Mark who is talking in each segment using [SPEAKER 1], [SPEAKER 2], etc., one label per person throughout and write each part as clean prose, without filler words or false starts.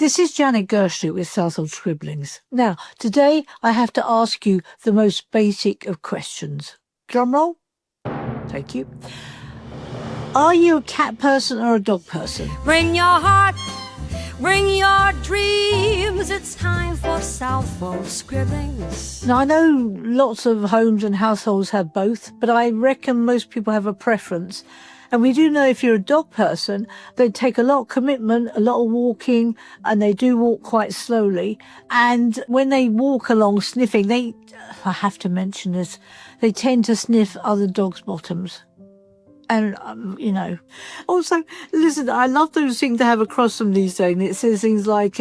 [SPEAKER 1] This is Janet Gershly with Southwold Scribblings. Now, today I have to ask you the most basic of questions. Drum roll. Thank you. Are you a cat person or a dog person?
[SPEAKER 2] Bring your heart, bring your dreams. It's time for Southwold Scribblings.
[SPEAKER 1] Now, I know lots of homes and households have both, but I reckon most people have a preference. And we do know if you're a dog person, they take a lot of commitment, a lot of walking, and they do walk quite slowly. And when they walk along sniffing, I have to mention this, they tend to sniff other dogs' bottoms. And, also, listen, I love those things to have across them these days. And it says things like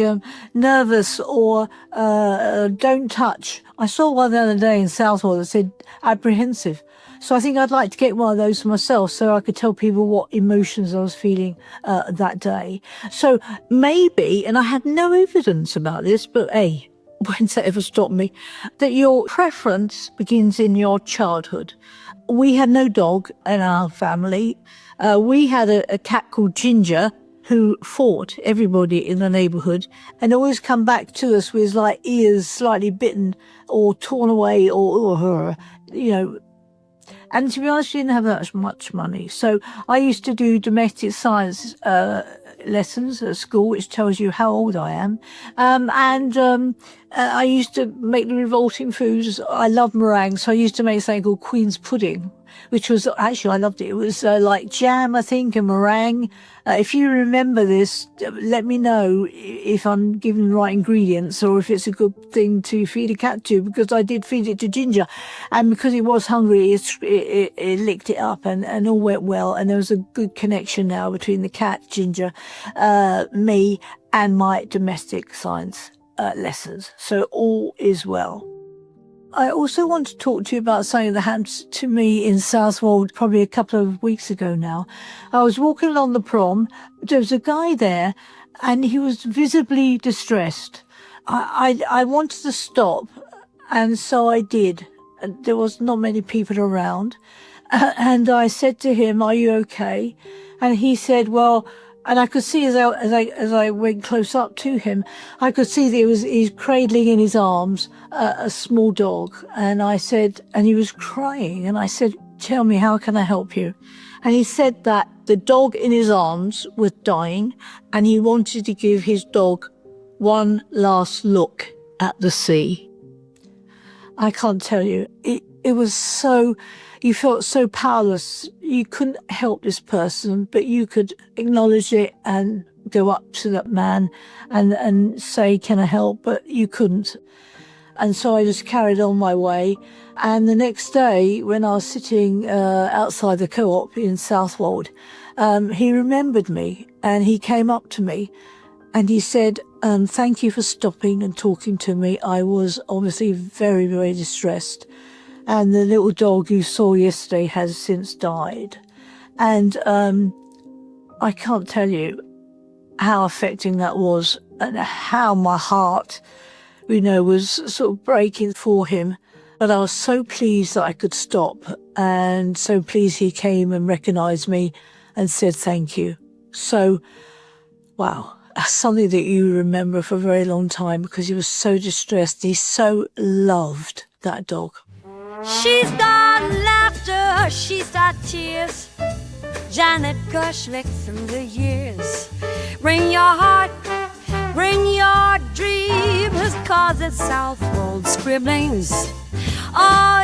[SPEAKER 1] nervous or don't touch. I saw one the other day in Southwold that said apprehensive. So I think I'd like to get one of those for myself so I could tell people what emotions I was feeling that day. So maybe, and I had no evidence about this, but hey, when's that ever stopped me, that your preference begins in your childhood. We had no dog in our family. We had a cat called Ginger who fought everybody in the neighbourhood and always come back to us with like ears slightly bitten or torn away or And to be honest, she didn't have that much money. So I used to do domestic science lessons at school, which tells you how old I am. I used to make the revolting foods. I love meringue, so I used to make something called Queen's Pudding, which was, actually, I loved it. It was like jam, I think, and meringue. If you remember this, let me know if I'm giving the right ingredients or if it's a good thing to feed a cat to, because I did feed it to Ginger. And because it was hungry, it licked it up and all went well. And there was a good connection now between the cat, Ginger, me, and my domestic science lessons. So all is well. I also want to talk to you about something that happened to me in Southwold probably a couple of weeks ago now. I was walking along the prom. There was a guy there and he was visibly distressed. I wanted to stop, and so I did. There was not many people around. And I said to him, "Are you okay?" And he said, well, and I could see as I went close up to him, I could see that he's cradling in his arms a small dog. And I said, and he was crying. And I said, "Tell me, how can I help you?" And he said that the dog in his arms was dying and he wanted to give his dog one last look at the sea. I can't tell you. It was so, you felt so powerless. You couldn't help this person, but you could acknowledge it and go up to that man and say, "Can I help?" But you couldn't. And so I just carried on my way. And the next day, when I was sitting outside the co-op in Southwold, he remembered me and he came up to me and he said, "Thank you for stopping and talking to me. I was obviously very, very distressed. And the little dog you saw yesterday has since died." And I can't tell you how affecting that was and how my heart, was sort of breaking for him. But I was so pleased that I could stop and so pleased he came and recognised me and said thank you. So, wow, that's something that you remember for a very long time because he was so distressed. He so loved that dog.
[SPEAKER 2] She's got laughter, she's got tears. Janet Gershly through the years. Bring your heart, bring your dreams, 'cause it's Southwold Scribblings. Oh,